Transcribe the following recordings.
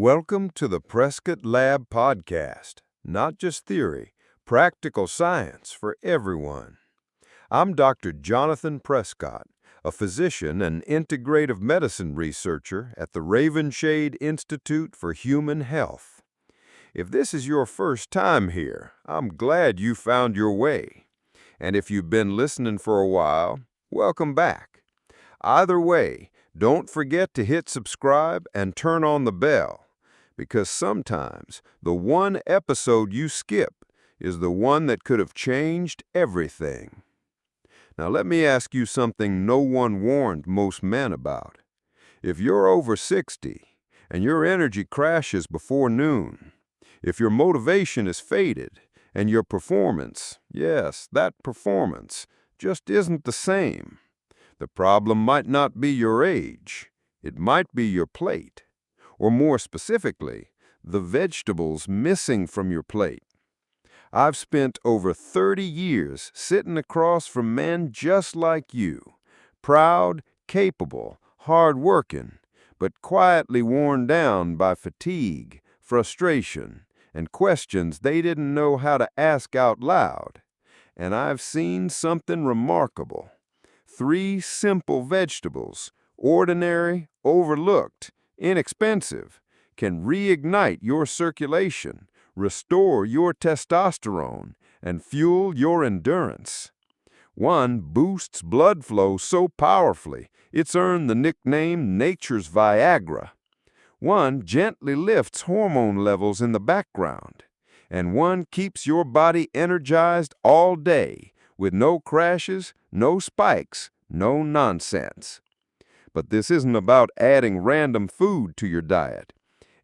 Welcome to the Prescott Lab podcast. Not just theory, practical science for everyone. I'm Dr. Jonathan Prescott, a physician and integrative medicine researcher at the Ravenshade Institute for Human Health. If this is your first time here, I'm glad you found your way. And if you've been listening for a while, welcome back. Either way, don't forget to hit subscribe and turn on the bell, because sometimes the one episode you skip is the one that could have changed everything. Now let me ask you something no one warned most men about. If you're over 60 and your energy crashes before noon, if your motivation is faded and your performance, yes, that performance, just isn't the same, the problem might not be your age, it might be your plate, or more specifically, the vegetables missing from your plate. I've spent over 30 years sitting across from men just like you, proud, capable, hard-working, but quietly worn down by fatigue, frustration, and questions they didn't know how to ask out loud. And I've seen something remarkable. 3 simple vegetables, ordinary, overlooked, inexpensive, can reignite your circulation, restore your testosterone, and fuel your endurance. One boosts blood flow so powerfully, it's earned the nickname Nature's Viagra. One gently lifts hormone levels in the background. And one keeps your body energized all day, with no crashes, no spikes, no nonsense. But this isn't about adding random food to your diet.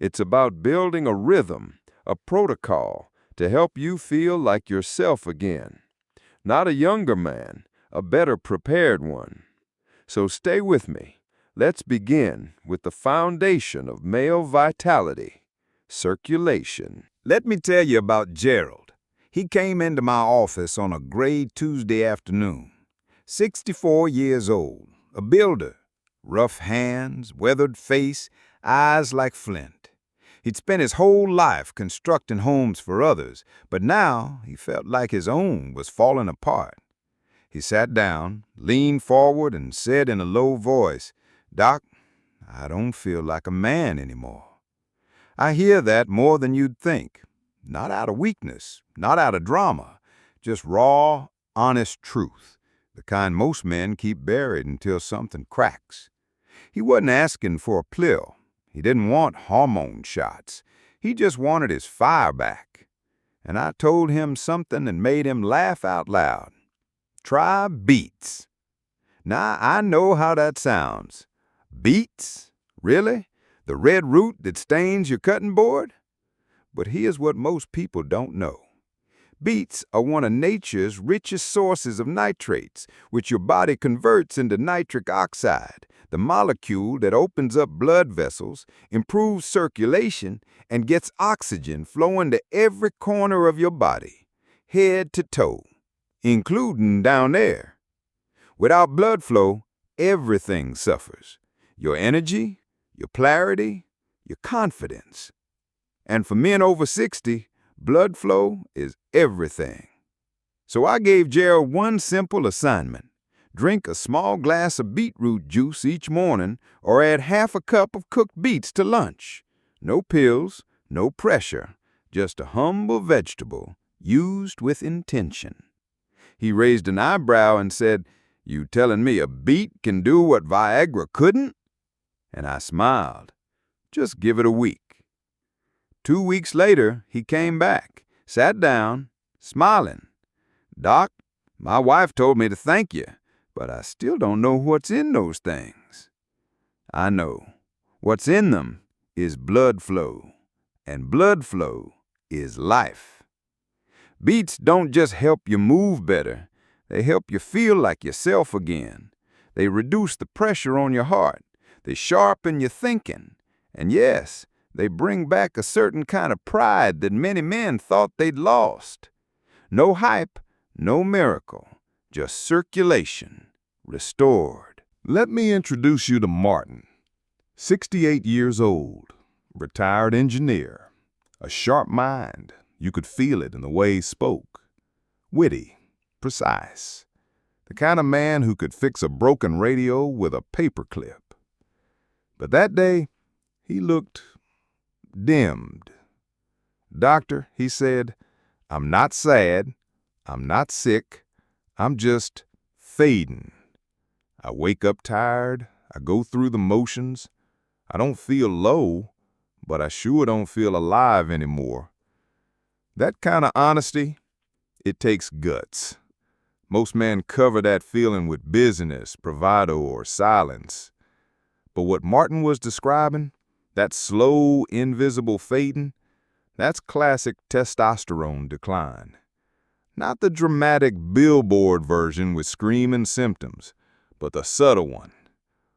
It's about building a rhythm, a protocol, to help you feel like yourself again. Not a younger man, a better prepared one. So stay with me. Let's begin with the foundation of male vitality, circulation. Let me tell you about Gerald. He came into my office on a gray Tuesday afternoon. 64 years old, a builder, rough hands, weathered face, eyes like flint. He'd spent his whole life constructing homes for others, but now he felt like his own was falling apart. He sat down, leaned forward, and said in a low voice, "Doc, I don't feel like a man anymore." I hear that more than you'd think. Not out of weakness, not out of drama, just raw, honest truth, the kind most men keep buried until something cracks. He wasn't asking for a pill. He didn't want hormone shots. He just wanted his fire back. And I told him something that made him laugh out loud. Try beets. Now, I know how that sounds. Beets? Really? The red root that stains your cutting board? But here's what most people don't know. Beets are one of nature's richest sources of nitrates, which your body converts into nitric oxide, the molecule that opens up blood vessels, improves circulation, and gets oxygen flowing to every corner of your body, head to toe, including down there. Without blood flow, everything suffers. Your energy, your clarity, your confidence. And for men over 60, blood flow is everything. So I gave Gerald one simple assignment. Drink a small glass of beetroot juice each morning or add half a cup of cooked beets to lunch. No pills, no pressure, just a humble vegetable used with intention. He raised an eyebrow and said, "You telling me a beet can do what Viagra couldn't?" And I smiled. Just give it a week. 2 weeks later, he came back, sat down, smiling. "Doc, my wife told me to thank you, but I still don't know what's in those things." I know. What's in them is blood flow, and blood flow is life. Beets don't just help you move better, they help you feel like yourself again. They reduce the pressure on your heart. They sharpen your thinking. And yes, they bring back a certain kind of pride that many men thought they'd lost. No hype, no miracle, just circulation, restored. Let me introduce you to Martin, 68 years old, retired engineer, a sharp mind. You could feel it in the way he spoke. Witty, precise. The kind of man who could fix a broken radio with a paperclip. But that day, he looked dimmed. "Doctor," he said, "I'm not sad. I'm not sick. I'm just fading. I wake up tired. I go through the motions. I don't feel low, but I sure don't feel alive anymore." That kind of honesty, it takes guts. Most men cover that feeling with busyness, bravado, or silence. But what Martin was describing, that slow, invisible fading, that's classic testosterone decline. Not the dramatic billboard version with screaming symptoms, but the subtle one.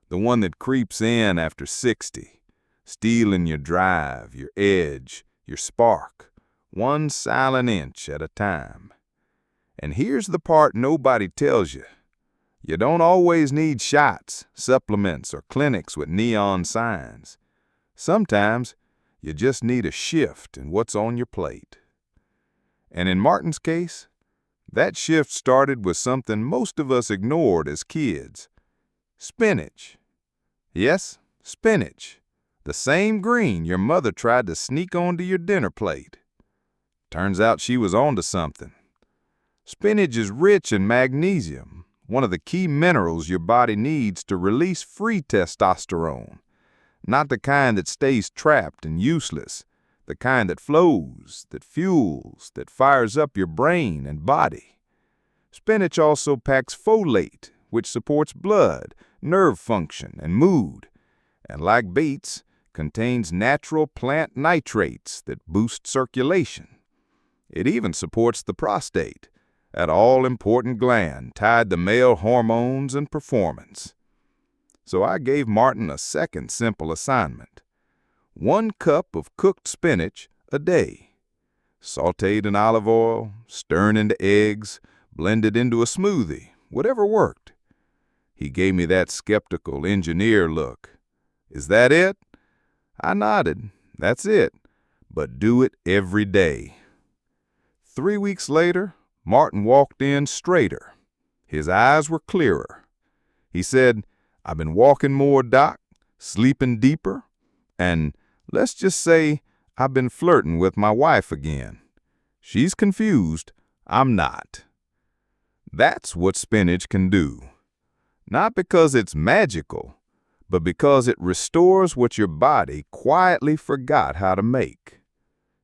The one that creeps in after 60, stealing your drive, your edge, your spark, one silent inch at a time. And here's the part nobody tells you. You don't always need shots, supplements, or clinics with neon signs. Sometimes you just need a shift in what's on your plate. And in Martin's case, that shift started with something most of us ignored as kids. Spinach. Yes, spinach. The same green your mother tried to sneak onto your dinner plate. Turns out she was onto something. Spinach is rich in magnesium, one of the key minerals your body needs to release free testosterone. Not the kind that stays trapped and useless, the kind that flows, that fuels, that fires up your brain and body. Spinach also packs folate, which supports blood, nerve function, and mood, and like beets, contains natural plant nitrates that boost circulation. It even supports the prostate, that all-important gland tied to male hormones and performance. So I gave Martin a second simple assignment. 1 cup of cooked spinach a day. Sautéed in olive oil, stirred into eggs, blended into a smoothie, whatever worked. He gave me that skeptical engineer look. "Is that it?" I nodded. "That's it. But do it every day." 3 weeks later, Martin walked in straighter. His eyes were clearer. He said, "I've been walking more, Doc, sleeping deeper, and let's just say I've been flirting with my wife again. She's confused. I'm not." That's what spinach can do. Not because it's magical, but because it restores what your body quietly forgot how to make.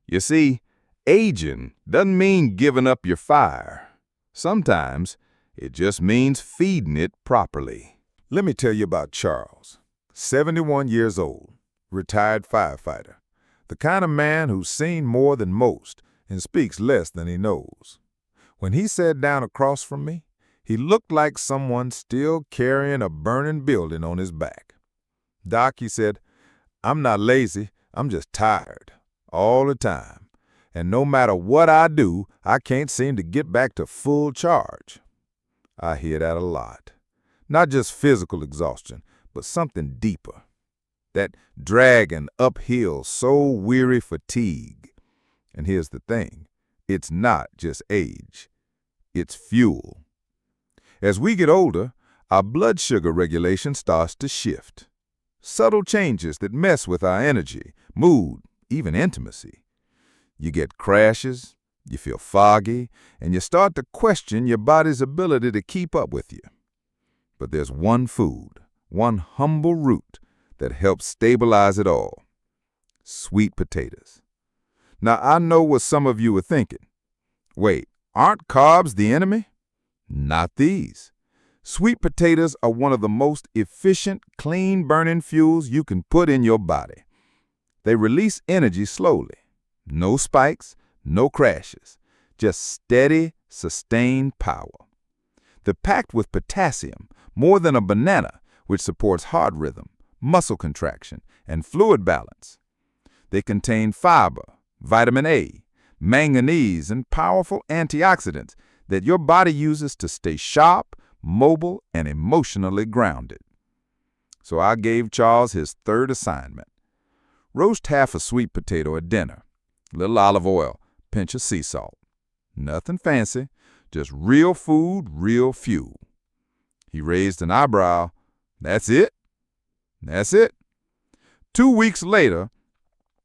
You see, aging doesn't mean giving up your fire. Sometimes it just means feeding it properly. Let me tell you about Charles, 71 years old, retired firefighter, the kind of man who's seen more than most and speaks less than he knows. When he sat down across from me, he looked like someone still carrying a burning building on his back. "Doc," he said, "I'm not lazy, I'm just tired, all the time. And no matter what I do, I can't seem to get back to full charge." I hear that a lot. Not just physical exhaustion, but something deeper. That dragging uphill, soul-weary fatigue. And here's the thing. It's not just age. It's fuel. As we get older, our blood sugar regulation starts to shift. Subtle changes that mess with our energy, mood, even intimacy. You get crashes, you feel foggy, and you start to question your body's ability to keep up with you. But there's one food, one humble root that helps stabilize it all. Sweet potatoes. Now, I know what some of you are thinking. Wait, aren't carbs the enemy? Not these. Sweet potatoes are one of the most efficient, clean-burning fuels you can put in your body. They release energy slowly. No spikes, no crashes, just steady, sustained power. They're packed with potassium, more than a banana, which supports heart rhythm, muscle contraction, and fluid balance. They contain fiber, vitamin A, manganese, and powerful antioxidants that your body uses to stay sharp, mobile, and emotionally grounded. So I gave Charles his third assignment. Roast half a sweet potato at dinner. Little olive oil, pinch of sea salt. Nothing fancy, just real food, real fuel. He raised an eyebrow. That's it? That's it. 2 weeks later,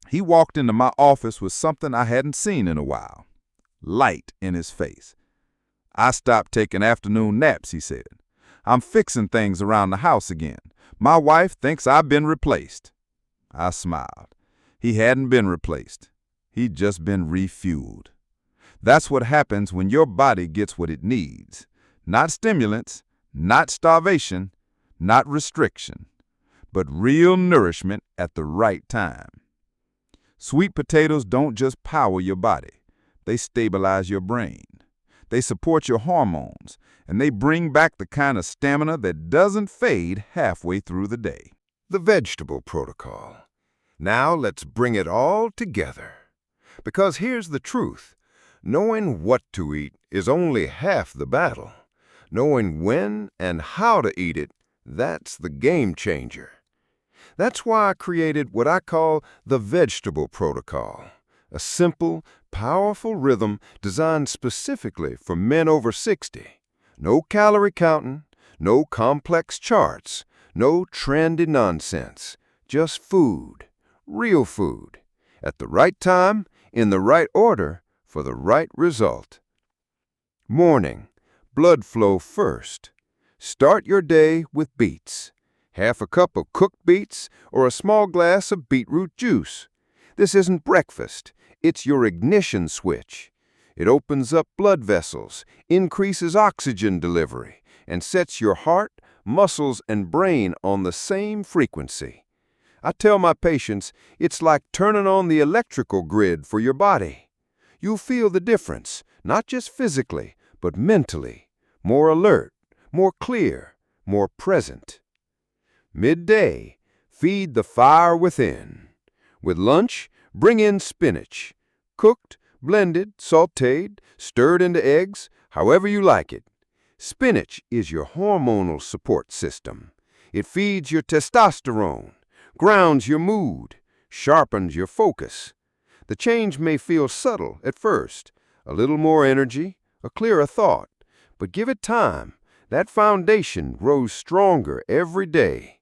he walked into my office with something I hadn't seen in a while. Light in his face. I stopped taking afternoon naps, he said. I'm fixing things around the house again. My wife thinks I've been replaced. I smiled. He hadn't been replaced. He'd just been refueled. That's what happens when your body gets what it needs. Not stimulants, not starvation, not restriction, but real nourishment at the right time. Sweet potatoes don't just power your body. They stabilize your brain. They support your hormones, and they bring back the kind of stamina that doesn't fade halfway through the day. The vegetable protocol. Now let's bring it all together. Because here's the truth. Knowing what to eat is only half the battle. Knowing when and how to eat it, that's the game changer. That's why I created what I call the vegetable protocol, a simple, powerful rhythm designed specifically for men over 60. No calorie counting, no complex charts, no trendy nonsense, just food, real food, at the right time, in the right order, for the right result. Morning, blood flow first. Start your day with beets. Half a cup of cooked beets or a small glass of beetroot juice. This isn't breakfast. It's your ignition switch. It opens up blood vessels, increases oxygen delivery, and sets your heart, muscles, and brain on the same frequency. I tell my patients it's like turning on the electrical grid for your body. You'll feel the difference, not just physically, but mentally. More alert, more clear, more present. Midday, feed the fire within. With lunch, bring in spinach. Cooked, blended, sautéed, stirred into eggs, however you like it. Spinach is your hormonal support system. It feeds your testosterone, grounds your mood, sharpens your focus. The change may feel subtle at first, a little more energy, a clearer thought, but give it time. That foundation grows stronger every day.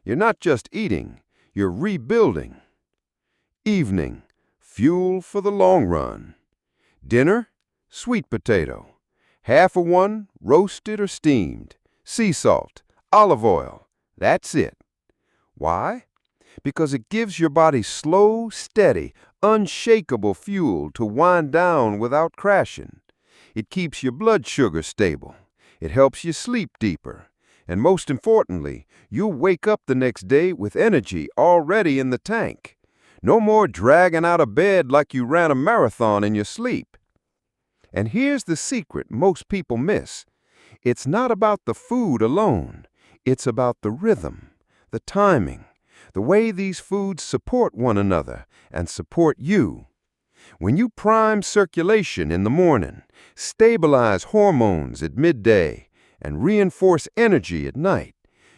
You're not just eating, you're rebuilding. Evening, fuel for the long run. Dinner, sweet potato. Half of one, roasted or steamed. Sea salt, olive oil. That's it. Why? Because it gives your body slow, steady, unshakable fuel to wind down without crashing. It keeps your blood sugar stable. It helps you sleep deeper. And most importantly, you'll wake up the next day with energy already in the tank. No more dragging out of bed like you ran a marathon in your sleep. And here's the secret most people miss. It's not about the food alone. It's about the rhythm, the timing, the way these foods support one another and support you. When you prime circulation in the morning, stabilize hormones at midday, and reinforce energy at night,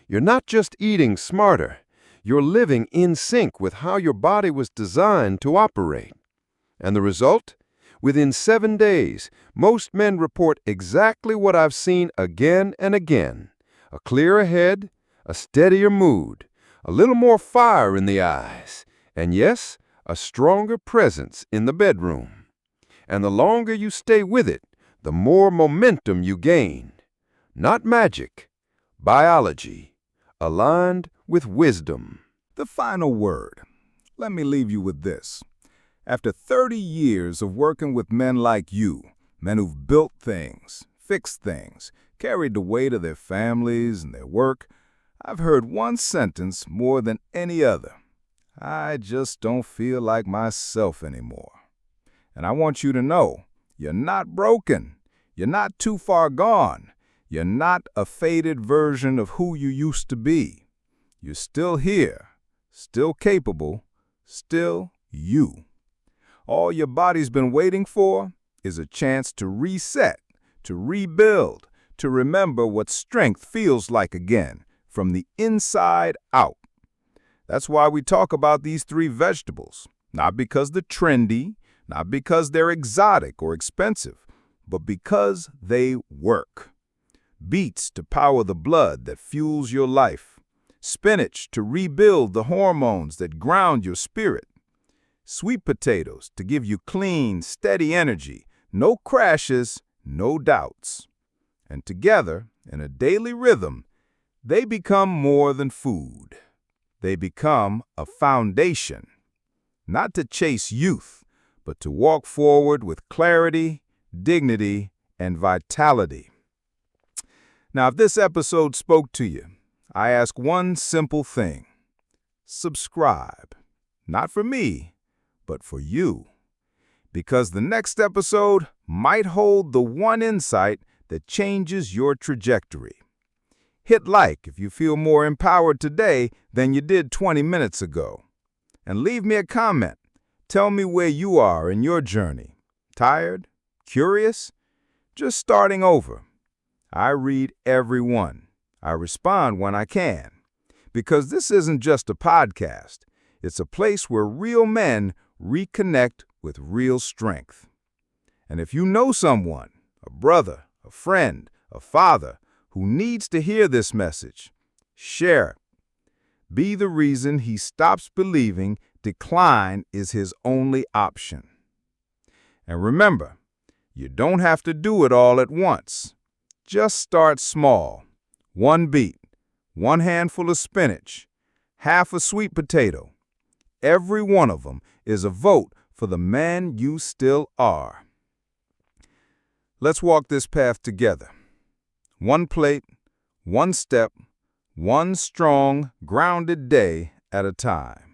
you're not just eating smarter, you're living in sync with how your body was designed to operate. And the result? Within 7 days, most men report exactly what I've seen again and again. A clearer head, a steadier mood, a little more fire in the eyes, and yes, a stronger presence in the bedroom. And the longer you stay with it, the more momentum you gain. Not magic, biology, aligned with wisdom. The final word. Let me leave you with this. After 30 years of working with men like you, men who've built things, fixed things, carried the weight of their families and their work, I've heard one sentence more than any other. I just don't feel like myself anymore. And I want you to know, you're not broken. You're not too far gone. You're not a faded version of who you used to be. You're still here, still capable, still you. All your body's been waiting for is a chance to reset, to rebuild, to remember what strength feels like again, from the inside out. That's why we talk about these three vegetables, not because they're trendy, not because they're exotic or expensive, but because they work. Beets to power the blood that fuels your life. Spinach to rebuild the hormones that ground your spirit. Sweet potatoes to give you clean, steady energy, no crashes, no doubts. And together, in a daily rhythm, they become more than food. They become a foundation, not to chase youth, but to walk forward with clarity, dignity, and vitality. Now, if this episode spoke to you, I ask one simple thing. Subscribe. Not for me, but for you. Because the next episode might hold the one insight that changes your trajectory. Hit like if you feel more empowered today than you did 20 minutes ago. And leave me a comment. Tell me where you are in your journey. Tired? Curious? Just starting over. I read every one. I respond when I can. Because this isn't just a podcast. It's a place where real men reconnect with real strength. And if you know someone, a brother, a friend, a father, who needs to hear this message, share it. Be the reason he stops believing decline is his only option. And remember, you don't have to do it all at once. Just start small. 1 beet, 1 handful of spinach, half a sweet potato. Every one of them is a vote for the man you still are. Let's walk this path together. 1 plate, 1 step, 1 strong, grounded day at a time.